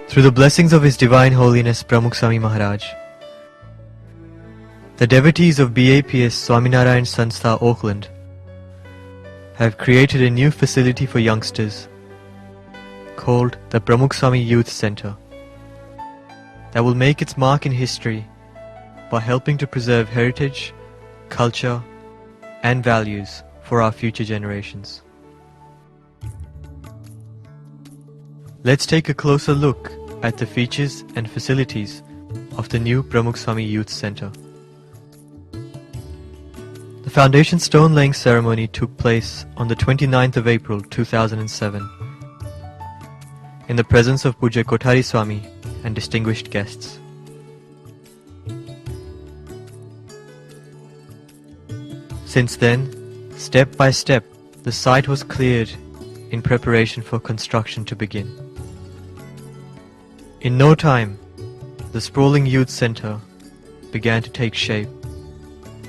Through the blessings of His Divine Holiness Pramukh Swami Maharaj, the devotees of BAPS Swaminarayan Sanstha, Auckland, have created a new facility for youngsters called the Pramukh Swami Youth Centre that will make its mark in history by helping to preserve heritage, culture and values for our future generations. Let's take a closer look at the features and facilities of the new Pramukh Swami Youth Centre. The foundation stone laying ceremony took place on the 29th of April 2007 in the presence of Pujya Kothari Swami and distinguished guests. Since then, step by step, the site was cleared in preparation for construction to begin. In no time, the sprawling youth centre began to take shape,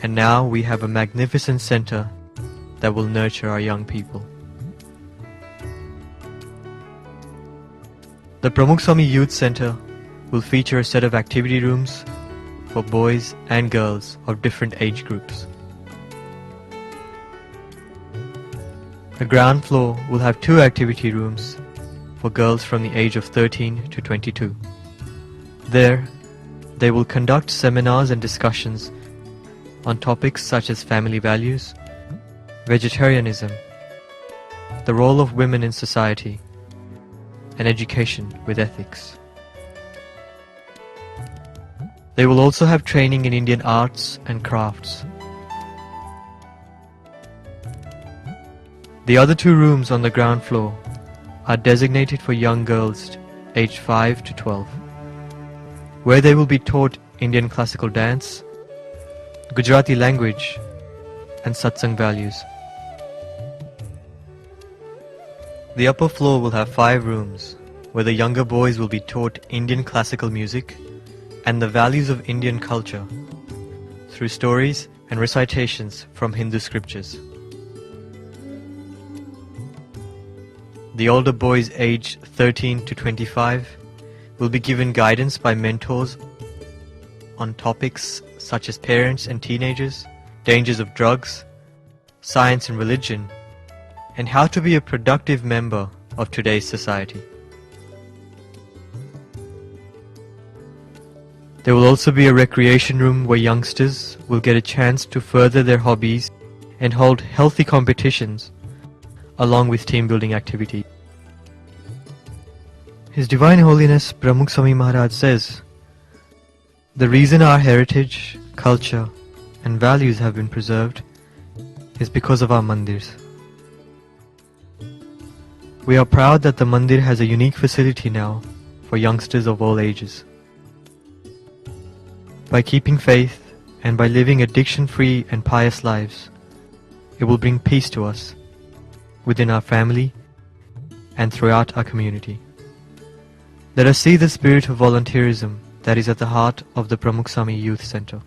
and now we have a magnificent centre that will nurture our young people. The Pramukh Swami Youth Centre will feature a set of activity rooms for boys and girls of different age groups. The ground floor will have 2 activity rooms for girls from the age of 13 to 22. There, they will conduct seminars and discussions on topics such as family values, vegetarianism, the role of women in society, and education with ethics. They will also have training in Indian arts and crafts. The other 2 rooms on the ground floor are designated for young girls aged 5 to 12, where they will be taught Indian classical dance, Gujarati language, and satsang values. The upper floor will have 5 rooms, where the younger boys will be taught Indian classical music and the values of Indian culture through stories and recitations from Hindu scriptures. The older boys aged 13 to 25 will be given guidance by mentors on topics such as parents and teenagers, dangers of drugs, science and religion, and how to be a productive member of today's society. There will also be a recreation room where youngsters will get a chance to further their hobbies and hold healthy competitions along with team building activities. His Divine Holiness Pramukh Swami Maharaj says, "The reason our heritage, culture and values have been preserved is because of our mandirs. We are proud that the mandir has a unique facility now for youngsters of all ages. By keeping faith and by living addiction-free and pious lives, it will bring peace to us, within our family and throughout our community. Let us see the spirit of volunteerism that is at the heart of the Pramukh Swami Youth Centre."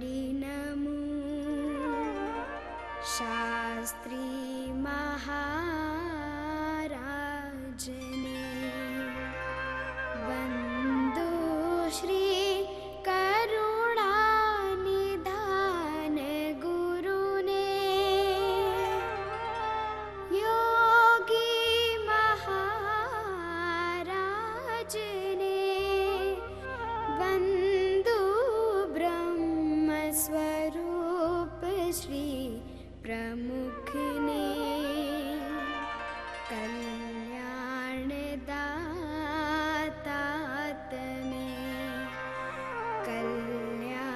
नमो शास्त्री महाराजने वन्दो श्री करुणानिधान गुरुने योगी महाराजने वन्दो ब्रह्मस्वरूप श्री प्रमुखने कल्याणदाता तमे कल्याणदाता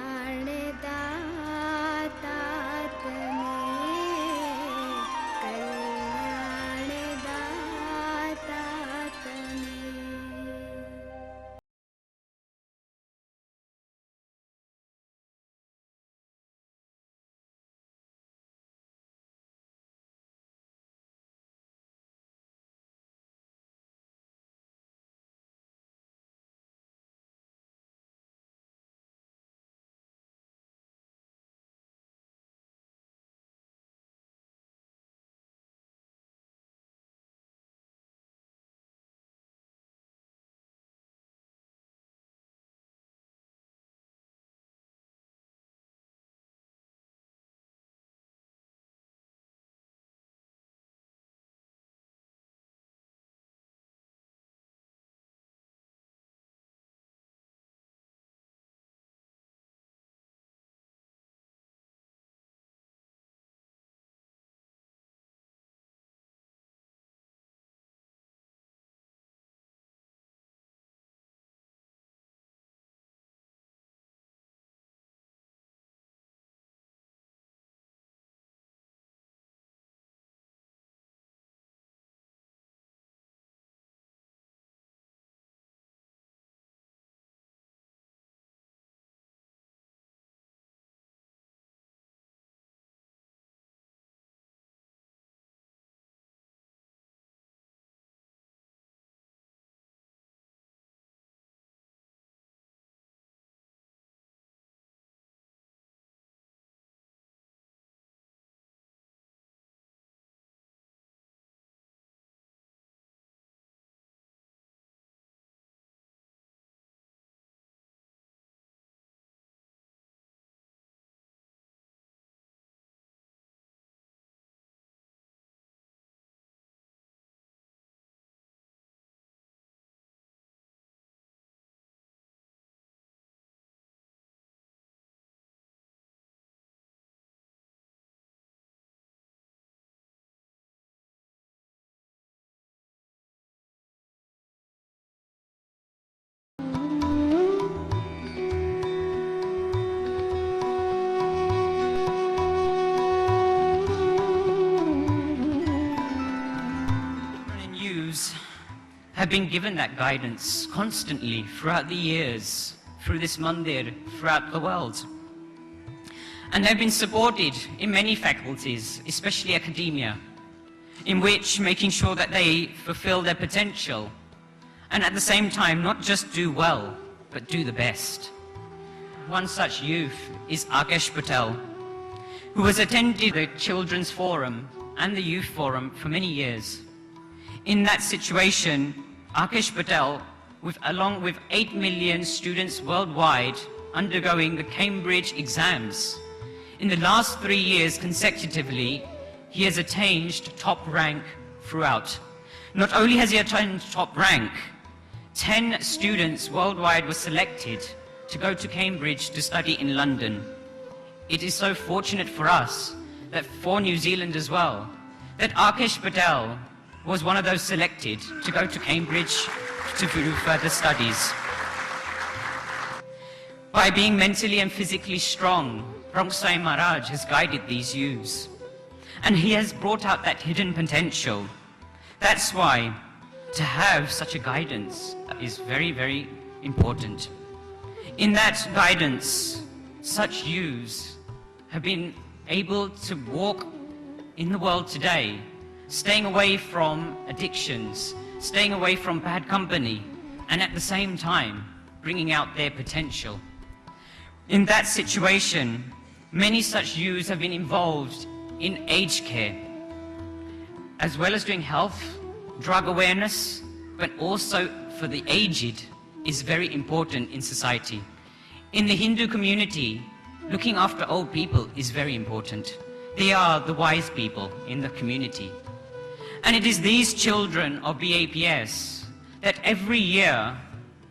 तमे कल्याणदाता तमे. Have been given that guidance constantly throughout the years, through this mandir, throughout the world. And they've been supported in many faculties, especially academia, in which making sure that they fulfill their potential and at the same time not just do well, but do the best. One such youth is Akash Patel, who has attended the Children's Forum and the Youth Forum for many years. In that situation, Akash Patel, along with 8 million students worldwide undergoing the Cambridge exams, in the last 3 years consecutively, he has attained top rank throughout. Not only has he attained top rank, 10 students worldwide were selected to go to Cambridge to study in London. It is so fortunate for us, that for New Zealand as well, that Akash Patel was one of those selected to go to Cambridge to do further studies. By being mentally and physically strong, Prongksai Maharaj has guided these youths. And he has brought out that hidden potential. That's why to have such a guidance is very, very important. In that guidance, such youths have been able to walk in the world today, staying away from addictions, staying away from bad company, and at the same time, bringing out their potential. In that situation, many such youths have been involved in aged care, as well as doing health, drug awareness, but also for the aged is very important in society. In the Hindu community, looking after old people is very important. They are the wise people in the community. And it is these children of BAPS that every year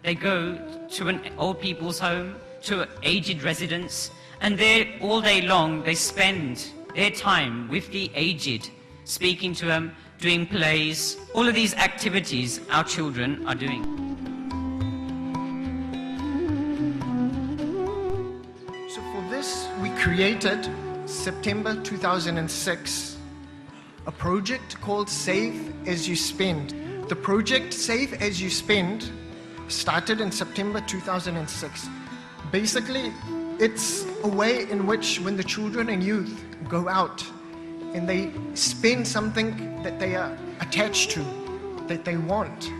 they go to an old people's home, to an aged residence, and there all day long they spend their time with the aged, speaking to them, doing plays, all of these activities our children are doing. So for this, we created, September 2006, a project called Save As You Spend. The project Save As You Spend started in September 2006. Basically, it's a way in which when the children and youth go out and they spend something that they are attached to, that they want,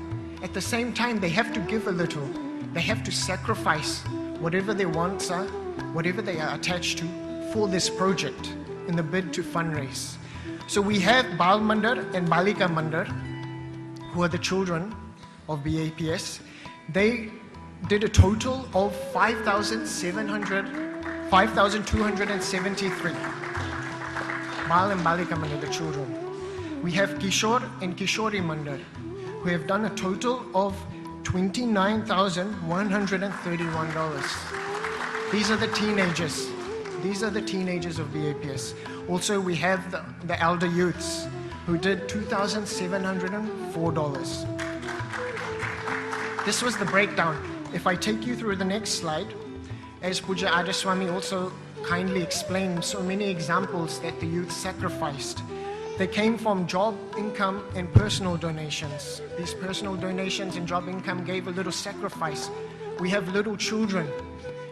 at the same time they have to give a little. They have to sacrifice whatever their wants are, whatever they are attached to, for this project in the bid to fundraise. So we have Bal Mandir and Balika Mandir, who are the children of BAPS. They did a total of 5,273. Bal and Balika Mandir, the children. We have Kishore and Kishori Mandir, who have done a total of $29,131. These are the teenagers. These are the teenagers of BAPS. Also, we have the elder youths, who did $2,704. This was the breakdown. If I take you through the next slide, as Puja Adeswami also kindly explained, so many examples that the youth sacrificed. They came from job, income, and personal donations. These personal donations and job income gave a little sacrifice. We have little children.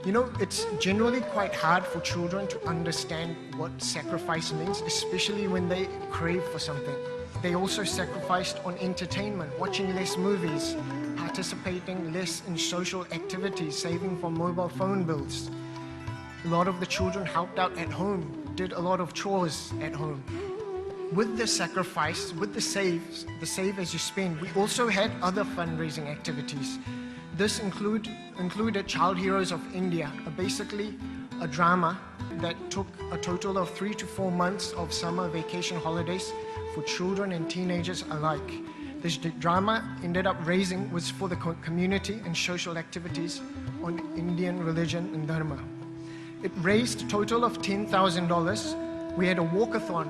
You know, it's generally quite hard for children to understand what sacrifice means, especially when they crave for something. They also sacrificed on entertainment, watching less movies, participating less in social activities, saving for mobile phone bills. A lot of the children helped out at home, did a lot of chores at home. With the sacrifice, with the save as you spend, we also had other fundraising activities. This included Child Heroes of India, basically a drama that took a total of 3 to 4 months of summer vacation holidays for children and teenagers alike. This drama ended up was for the community and social activities on Indian religion and dharma. It raised a total of $10,000. We had a walkathon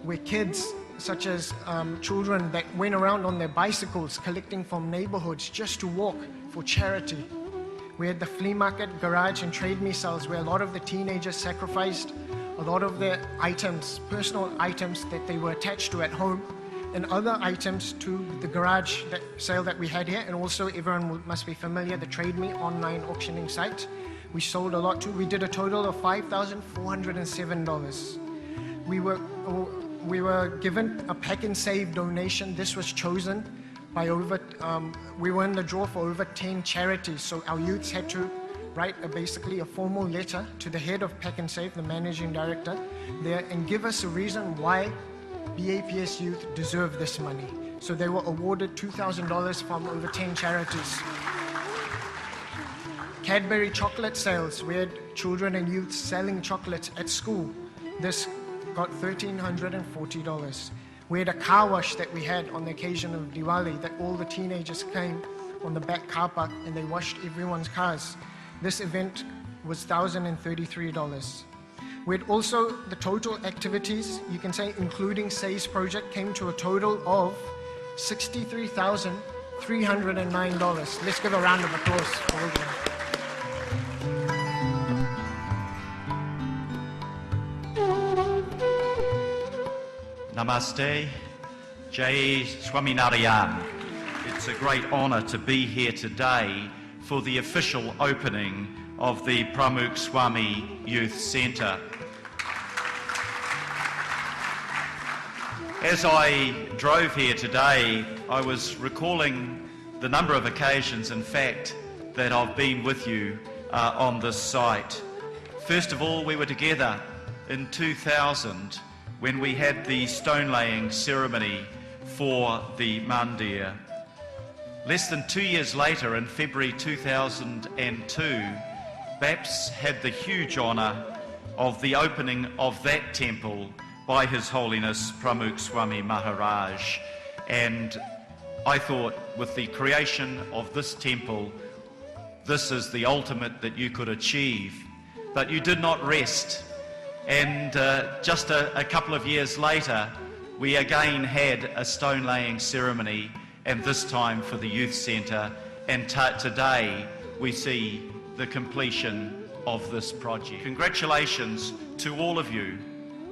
where kids, such as children that went around on their bicycles collecting from neighborhoods just to walk for charity. We had the flea market, garage and trade me sales where a lot of the teenagers sacrificed a lot of their items, personal items that they were attached to at home, and other items to the garage sale that we had here. And also everyone must be familiar, the Trade Me online auctioning site. We sold a lot too. We did a total of $5,407. We were given a pack and save donation. This was chosen by we were in the draw for over 10 charities. So our youths had to write basically a formal letter to the head of Pack and Save, the managing director there, and give us a reason why BAPS youth deserve this money. So they were awarded $2,000 from over 10 charities. Cadbury chocolate sales, we had children and youth selling chocolates at school. This got $1,340. We had a car wash that we had on the occasion of Diwali, that all the teenagers came on the back car park and they washed everyone's cars. This event was $1,033. We had also the total activities, you can say including SAY's project, came to a total of $63,309. Let's give a round of applause for all of them. Namaste, Jai Swaminarayan. It's a great honour to be here today for the official opening of the Pramukh Swami Youth Centre. As I drove here today, I was recalling the number of occasions, in fact, that I've been with you on this site. First of all, we were together in 2000 when we had the stone laying ceremony for the mandir. Less than 2 years later, in February 2002, BAPS had the huge honour of the opening of that temple by His Holiness Pramukh Swami Maharaj. And I thought, with the creation of this temple, this is the ultimate that you could achieve. But you did not rest. And just a couple of years later, we again had a stone laying ceremony, and this time for the youth centre. And today we see the completion of this project. Congratulations to all of you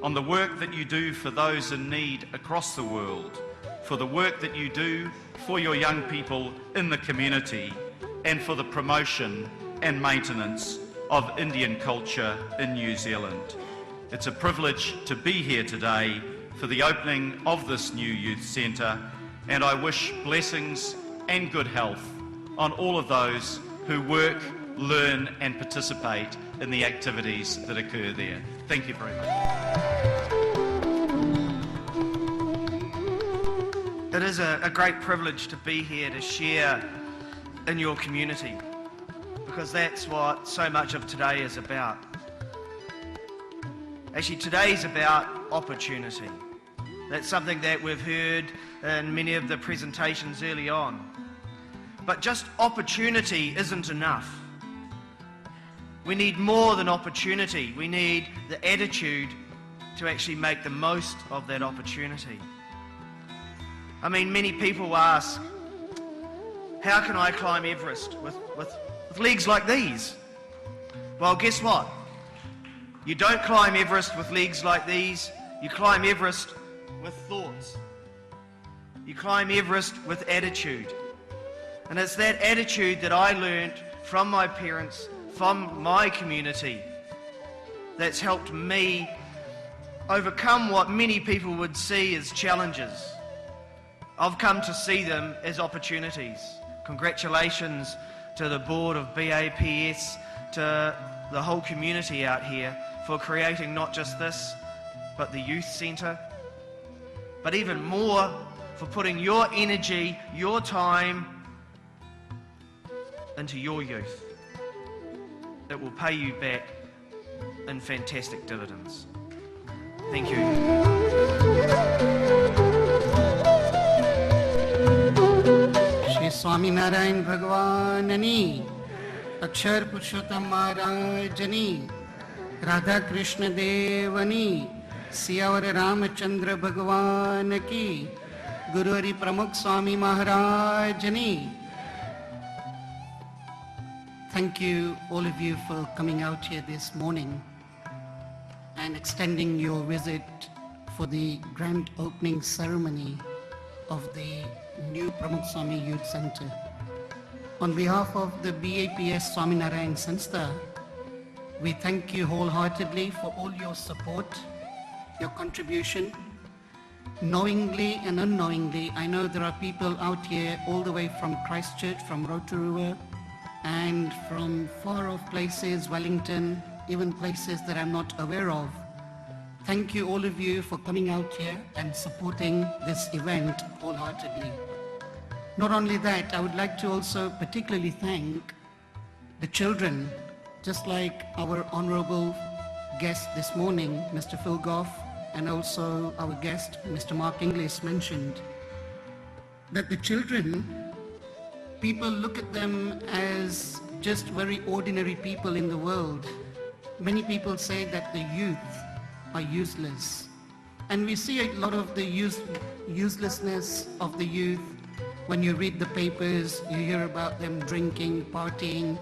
on the work that you do for those in need across the world, for the work that you do for your young people in the community, and for the promotion and maintenance of Indian culture in New Zealand. It's a privilege to be here today for the opening of this new youth centre, and I wish blessings and good health on all of those who work, learn and participate in the activities that occur there. Thank you very much. It is a great privilege to be here to share in your community, because that's what so much of today is about. Actually, today's about opportunity. That's something that we've heard in many of the presentations early on. But just opportunity isn't enough. We need more than opportunity. We need the attitude to actually make the most of that opportunity. I mean, many people ask, how can I climb Everest with legs like these? Well, guess what? You don't climb Everest with legs like these. You climb Everest with thoughts. You climb Everest with attitude. And it's that attitude that I learned from my parents, from my community, that's helped me overcome what many people would see as challenges. I've come to see them as opportunities. Congratulations to the board of BAPS, to the whole community out here for creating not just this, but the youth centre, but even more for putting your energy, your time into your youth. It will pay you back in fantastic dividends. Thank you. Shri Swaminarayan भगवाननी, अक्षर पुरुषोत्तम महाराजनी, राधा कृष्ण देवनी, सियावर रामचंद्र भगवान की, गुरुहरि प्रमुख स्वामी महाराजनी. Thank you, all of you, for coming out here this morning and extending your visit for the grand opening ceremony of the new Pramukh Swami Youth Center. On behalf of the BAPS Swaminarayan Sanstha, we thank you wholeheartedly for all your support, your contribution. Knowingly and unknowingly, I know there are people out here all the way from Christchurch, from Rotorua, and from far off places, Wellington, even places that I'm not aware of. Thank you, all of you, for coming out here and supporting this event wholeheartedly. Not only that, I would like to also particularly thank the children, just like our honorable guest this morning, Mr. Phil Goff, and also our guest, Mr. Mark Inglis, mentioned, that the children, people look at them as just very ordinary people in the world. Many people say that the youth are useless. And we see a lot of the uselessness of the youth. When you read the papers, you hear about them drinking, partying.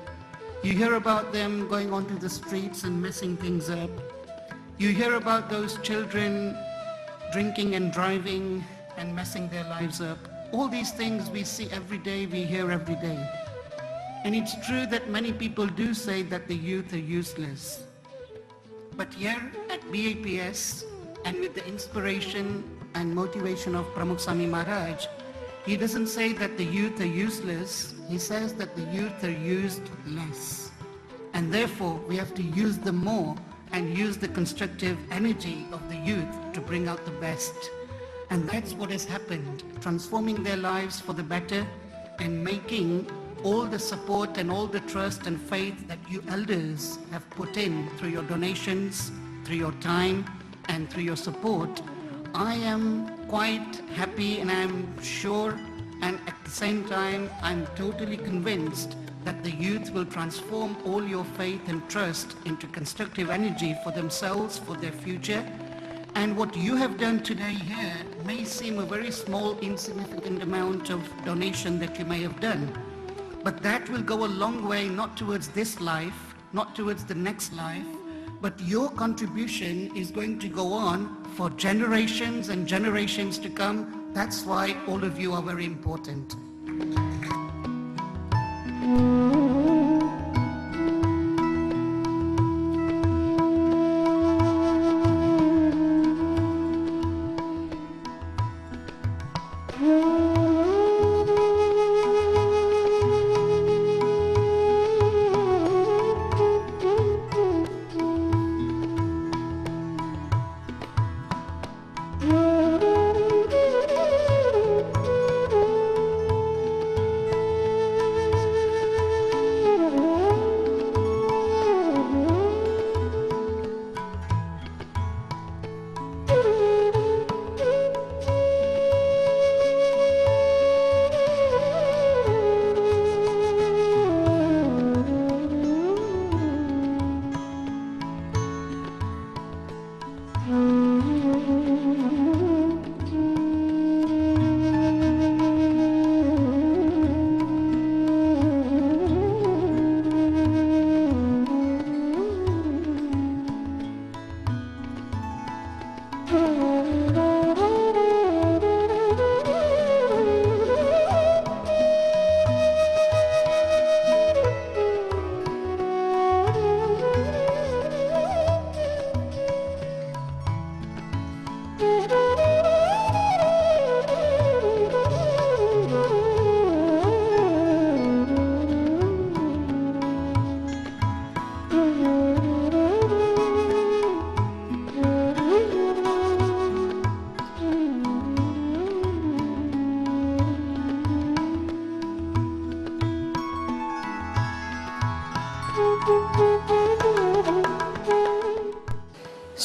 You hear about them going onto the streets and messing things up. You hear about those children drinking and driving and messing their lives up. All these things we see every day, we hear every day. And it's true that many people do say that the youth are useless. But here at BAPS, and with the inspiration and motivation of Pramukh Swami Maharaj, he doesn't say that the youth are useless, he says that the youth are used less. and therefore we have to use them more and use the constructive energy of the youth to bring out the best. And that's what has happened, transforming their lives for the better and making all the support and all the trust and faith that you elders have put in through your donations, through your time, and through your support. I am quite happy, and I'm sure, and at the same time, I'm totally convinced that the youth will transform all your faith and trust into constructive energy for themselves, for their future. And what you have done today here may seem a very small, insignificant amount of donation that you may have done. But that will go a long way, not towards this life, not towards the next life, but your contribution is going to go on for generations and generations to come. That's why all of you are very important.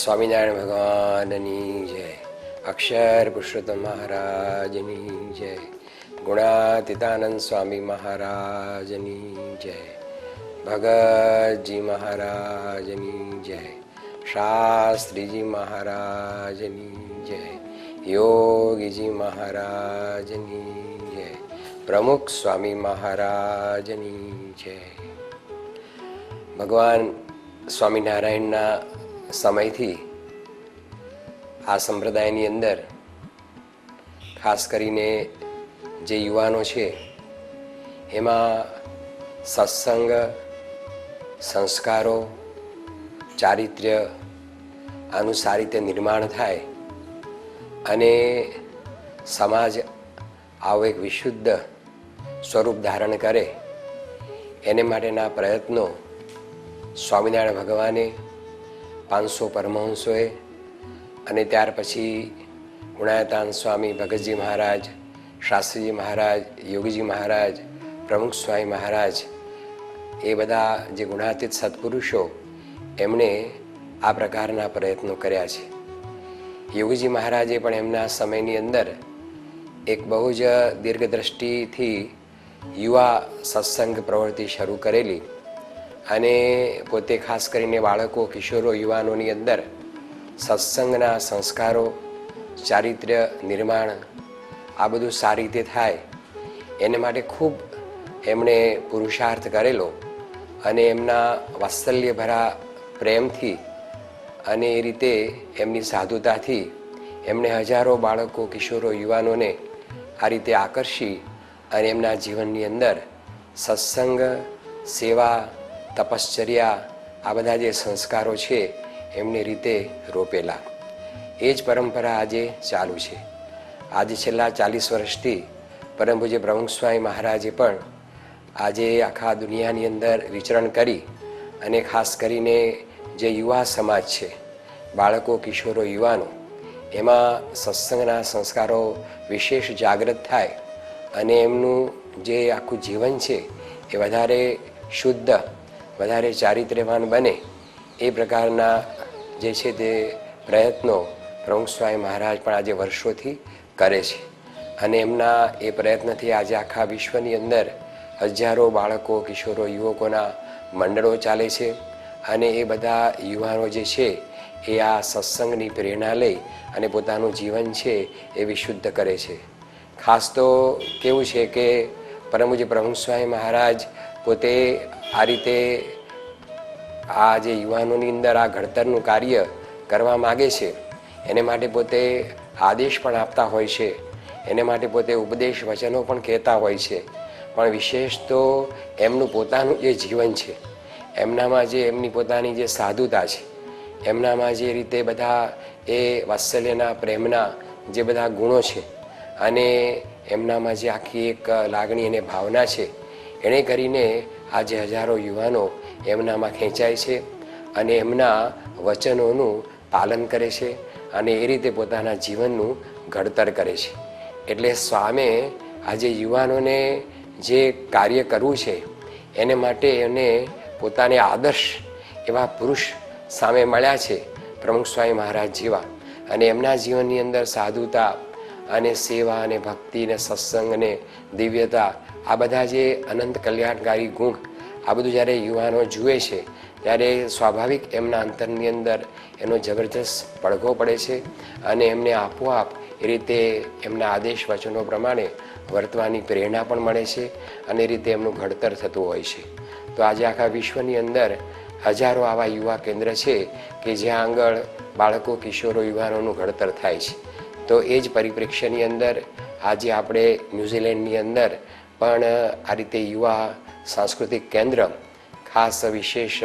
Swaminarayan ભગવાનની જય, અક્ષર પુરુષોત્તમ મહારાજની જય, ગુણાતીતાનંદ સ્વામી મહારાજની જય, ભગતજી મહારાજની જય, શાસ્ત્રીજી મહારાજની જય, યોગીજી મહારાજની જય, પ્રમુખ સ્વામી મહારાજની જય. ભગવાન સ્વામિનારાયણના સમયથી આ સંપ્રદાયની અંદર ખાસ કરીને જે યુવાનો છે એમાં સત્સંગ, સંસ્કારો, ચારિત્ર્ય આનું સારી રીતે નિર્માણ થાય અને સમાજ આવું એક વિશુદ્ધ સ્વરૂપ ધારણ કરે એને માટેના પ્રયત્નો સ્વામિનારાયણ ભગવાને, 500 પરમહંસોએ અને ત્યાર પછી ગુણાયતાન સ્વામી, ભગતજી મહારાજ, શાસ્ત્રીજી મહારાજ, યોગીજી મહારાજ, પ્રમુખ સ્વામી મહારાજ, એ બધા જે ગુણાતીત સત્પુરુષો એમણે આ પ્રકારના પ્રયત્નો કર્યા છે. યોગીજી મહારાજે પણ એમના સમયની અંદર એક બહુ જ દીર્ઘદ્રષ્ટિથી યુવા સત્સંગ પ્રવૃત્તિ શરૂ કરેલી અને પોતે ખાસ કરીને બાળકો, કિશોરો, યુવાનોની અંદર સત્સંગના સંસ્કારો, ચારિત્ર્ય નિર્માણ આ બધું સારી રીતે થાય એને માટે ખૂબ એમણે પુરુષાર્થ કરેલો અને એમના વાત્સલ્યભરા પ્રેમથી અને એ રીતે એમની સાધુતાથી એમણે હજારો બાળકો, કિશોરો, યુવાનોને આ રીતે આકર્ષી અને એમના જીવનની અંદર સત્સંગ, સેવા, તપશ્ચર્યા આ બધા જે સંસ્કારો છે એમની રીતે રોપેલા. એ જ પરંપરા આજે ચાલુ છે. આજે છેલ્લા 40 વર્ષથી પરમ પૂજ્ય પ્રમુખ સ્વામી મહારાજે પણ આજે આખા દુનિયાની અંદર વિચરણ કરી અને ખાસ કરીને જે યુવા સમાજ છે, બાળકો, કિશોરો, યુવાનો, એમાં સત્સંગના સંસ્કારો વિશેષ જાગૃત થાય અને એમનું જે આખું જીવન છે એ વધારે શુદ્ધ, વધારે ચારિત્ર્યવાન બને એ પ્રકારના જે છે તે પ્રયત્નો પ્રમુખ સ્વામી મહારાજ પણ આજે વર્ષોથી કરે છે. અને એમના એ પ્રયત્નથી આજે આખા વિશ્વની અંદર હજારો બાળકો, કિશોરો, યુવકોના મંડળો ચાલે છે. અને એ બધા યુવાનો જે છે એ આ સત્સંગની પ્રેરણા લઈ અને પોતાનું જીવન છે એ વિશુદ્ધ કરે છે. ખાસ તો કેવું છે કે પરમ પૂજ્ય પ્રમુખ સ્વામી મહારાજ પોતે આ રીતે આ જે યુવાનોની અંદર આ ઘડતરનું કાર્ય કરવા માગે છે એને માટે પોતે આદેશ પણ આપતા હોય છે, એને માટે પોતે ઉપદેશ વચનો પણ કહેતા હોય છે. પણ વિશેષ તો એમનું પોતાનું જે જીવન છે, એમનામાં જે એમની પોતાની જે સાધુતા છે, એમનામાં જે રીતે બધા એ વાત્સલ્યના, પ્રેમના જે બધા ગુણો છે અને એમનામાં જે આખી એક લાગણી અને ભાવના છે, એણે કરીને આજે હજારો યુવાનો એમનામાં ખેંચાય છે અને એમના વચનોનું પાલન કરે છે અને એ રીતે પોતાના જીવનનું ઘડતર કરે છે. એટલે સ્વામી આજે યુવાનોને જે કાર્ય કરવું છે એને માટે એને પોતાને આદર્શ એવા પુરુષ સામે મળ્યા છે, પ્રમુખ સ્વામી મહારાજ જેવા. અને એમના જીવનની અંદર સાધુતા અને સેવા અને ભક્તિ અને સત્સંગ અને દિવ્યતા, આ બધા જે અનંત કલ્યાણકારી ગુણ, આ બધું જ્યારે યુવાનો જુએ છે ત્યારે સ્વાભાવિક એમના અંતરની અંદર એનો જબરજસ્ત પડઘો પડે છે અને એમને આપોઆપ એ રીતે એમના આદેશ વચનો પ્રમાણે વર્તવાની પ્રેરણા પણ મળે છે અને એ રીતે એમનું ઘડતર થતું હોય છે. તો આજે આખા વિશ્વની અંદર હજારો આવા યુવા કેન્દ્ર છે કે જ્યાં આગળ બાળકો, કિશોરો, યુવાનોનું ઘડતર થાય છે. તો એ જ પરિપ્રેક્ષ્યની અંદર આજે આપણે ન્યૂઝીલેન્ડની અંદર પણ આ રીતે યુવા સાંસ્કૃતિક કેન્દ્ર ખાસ વિશેષ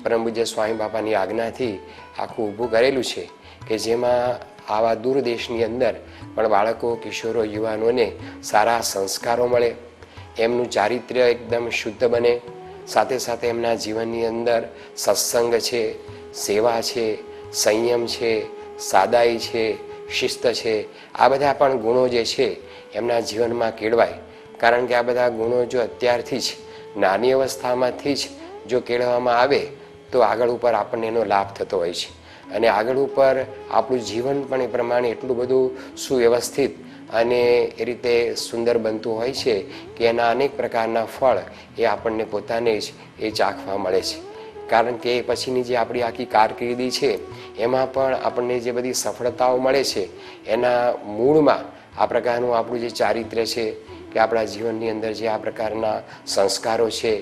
પરમ પૂજ્ય સ્વામી બાપાની આજ્ઞાથી આખું ઊભું કરેલું છે કે જેમાં આવા દૂર દેશની અંદર પણ બાળકો, કિશોરો, યુવાનોને સારા સંસ્કારો મળે, એમનું ચારિત્ર્ય એકદમ શુદ્ધ બને, સાથે સાથે એમના જીવનની અંદર સત્સંગ છે, સેવા છે, સંયમ છે, સાદાઈ છે, શિસ્ત છે, આ બધા પણ ગુણો જે છે એમના જીવનમાં કેળવાય. કારણ કે આ બધા ગુણો જો અત્યારથી જ નાની અવસ્થામાંથી જ જો કેળવવામાં આવે તો આગળ ઉપર આપણને એનો લાભ થતો હોય છે અને આગળ ઉપર આપણું જીવન પણ એ પ્રમાણે એટલું બધું સુવ્યવસ્થિત અને એ રીતે સુંદર બનતું હોય છે કે એના અનેક પ્રકારના ફળ એ આપણને પોતાને જ એ ચાખવા મળે છે. કારણ કે પછીની જે આપણી આખી કારકિર્દી છે એમાં પણ આપણને જે બધી સફળતાઓ મળે છે એના મૂળમાં આ પ્રકારનું આપણું જે ચારિત્ર્ય છે કે આપણા જીવનની અંદર જે આ પ્રકારના સંસ્કારો છે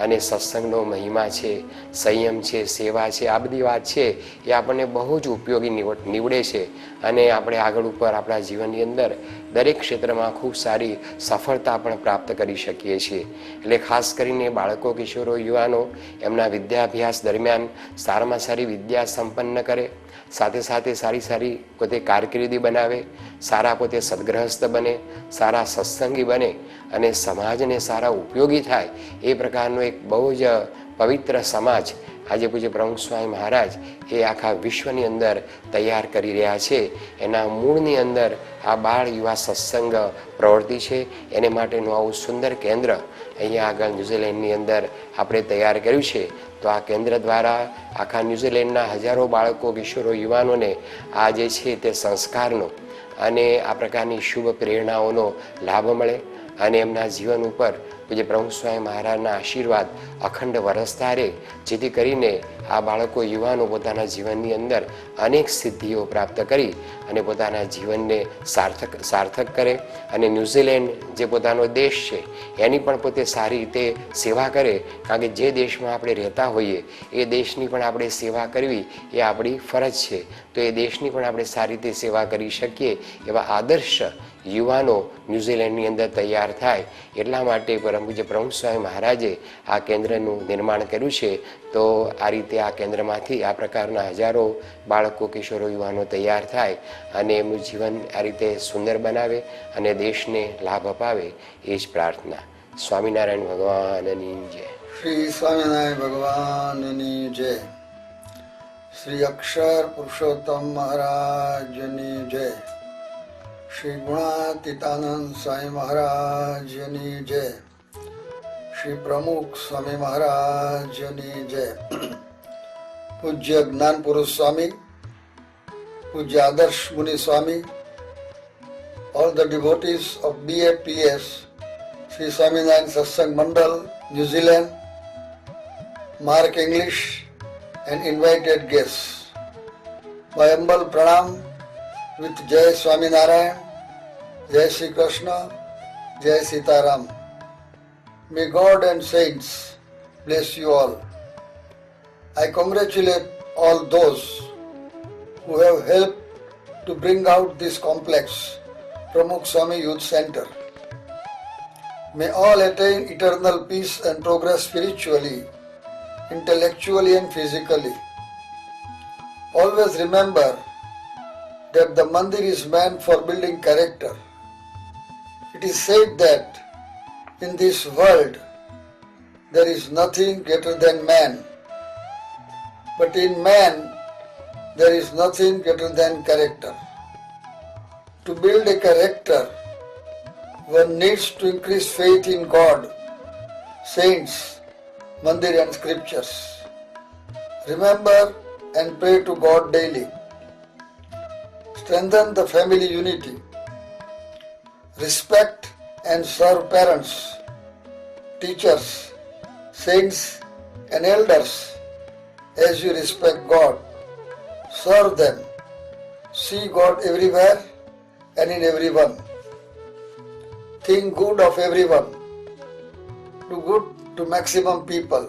અને સત્સંગનો મહિમા છે, સંયમ છે, સેવા છે, આ બધી વાત છે એ આપણને બહુ જ ઉપયોગી નીવડે છે અને આપણે આગળ ઉપર આપણા જીવનની અંદર દરેક ક્ષેત્રમાં ખૂબ સારી સફળતા પણ પ્રાપ્ત કરી શકીએ છીએ. એટલે ખાસ કરીને બાળકો, કિશોરો, યુવાનો એમના વિદ્યાભ્યાસ દરમિયાન સારામાં સારી વિદ્યા સંપન્ન કરે, સાથે સાથે સારી સારી પોતે કારકિર્દી બનાવે, સારા પોતે સદગ્રહસ્થ બને, સારા સત્સંગી બને અને સમાજને સારા ઉપયોગી થાય એ પ્રકારનો એક બહુ જ પવિત્ર સમાજ આજે પૂજ્ય પ્રમુખ સ્વામી મહારાજ એ આખા વિશ્વની અંદર તૈયાર કરી રહ્યા છે. એના મૂળની અંદર આ બાળ યુવા સત્સંગ પ્રવૃત્તિ છે. એને માટેનું આવું સુંદર કેન્દ્ર અહીંયા આગળ ન્યૂઝીલેન્ડની અંદર આપણે તૈયાર કર્યું છે. તો આ કેન્દ્ર દ્વારા આખા ન્યૂઝીલેન્ડના હજારો બાળકો, કિશોરો, યુવાનોને આ જે છે તે સંસ્કારનો અને આ પ્રકારની શુભ પ્રેરણાઓનો લાભ મળે અને એમના જીવન ઉપર પૂજ્ય પ્રમુખ સ્વામી મહારાજના આશીર્વાદ અખંડ વરસતા રહે, જેથી કરીને આ બાળકો, યુવાનો પોતાના જીવનની અંદર અનેક સિદ્ધિઓ પ્રાપ્ત કરી અને પોતાના જીવનને સાર્થક કરે અને ન્યૂઝીલેન્ડ જે પોતાનો દેશ છે એની પણ પોતે સારી રીતે સેવા કરે. કારણ કે જે દેશમાં આપણે રહેતા હોઈએ એ દેશની પણ આપણે સેવા કરવી એ આપણી ફરજ છે. તો એ દેશની પણ આપણે સારી રીતે સેવા કરી શકીએ એવા આદર્શ યુવાનો ન્યૂઝીલેન્ડની અંદર તૈયાર થાય એટલા માટે પરમ પૂજ્ય પ્રમુખ સ્વામી મહારાજે આ કેન્દ્રનું નિર્માણ કર્યું છે. તો આ રીતે આ કેન્દ્રમાંથી આ પ્રકારના હજારો બાળકો, કિશોરો, યુવાનો તૈયાર થાય અને એમનું જીવન આ રીતે સુંદર બનાવે અને દેશને લાભ અપાવે એ જ પ્રાર્થના. સ્વામિનારાયણ ભગવાનની જય. શ્રી સ્વામિનારાયણ ભગવાનની જય. શ્રી અક્ષર પુરુષોત્તમ મહારાજની જય. શ્રી ગુણાતીતાનંદ સ્વામી મહારાજની જય. શ્રી પ્રમુખ સ્વામી મહારાજની જય. પૂજ્ય જ્ઞાન પુરુષ સ્વામી, પૂજ્ય આદર્શ મુનિ સ્વામી, all the devotees of BAPS, Sri Swaminarayan Satsang Mandal, New Zealand, Mark English and invited guests. My humble pranam with Jai Swaminarayan, Jai Sri Krishna, Jai Sitaram. May God and saints bless you all. I congratulate all those who have helped to bring out this complex Pramukh Swami Youth Center. May all attain eternal peace and progress spiritually, intellectually and physically. Always remember that the mandir is meant for building character. It is said that in this world there is nothing greater than man, but in man there is nothing greater than character. To build a character, one needs to increase faith in God, saints, mandir and scriptures. Remember and pray to God daily. Strengthen the family unity. Respect and serve parents, teachers, saints and elders as you respect God. Serve them. See God everywhere and in everyone. Think good of everyone. Do good to maximum people.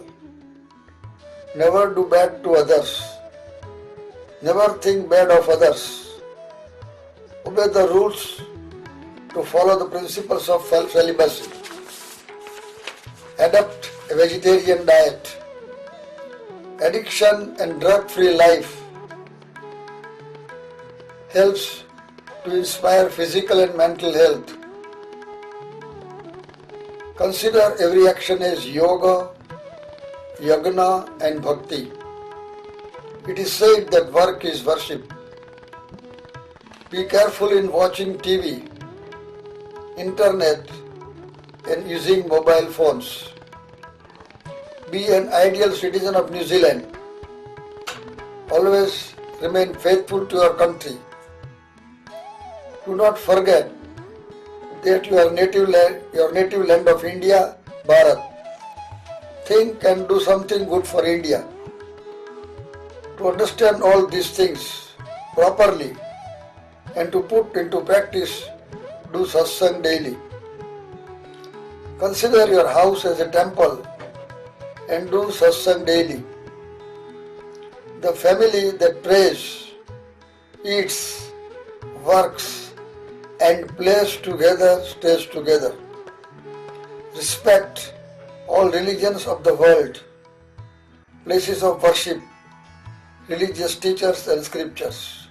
Never do bad to others. Never think bad of others. Obey the rules to follow the principles of celibacy. Adopt a vegetarian diet. Addiction and drug-free life helps to inspire physical and mental health. Consider every action as yoga, yagna and bhakti. It is said that work is worship. Be careful in watching TV, internet and using mobile phones. Be an ideal citizen of New Zealand. Always remain faithful to your country. Do not forget that your native land of India, Bharat. Think and do something good for India. To understand all these things properly and to put into practice, do satsang daily. Consider your house as a temple and do satsang daily. The family that prays, eats, works and plays together stays together. Respect all religions of the world, places of worship, religious teachers and scriptures.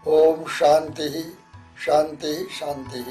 Om Shanti, Shanti, Shanti.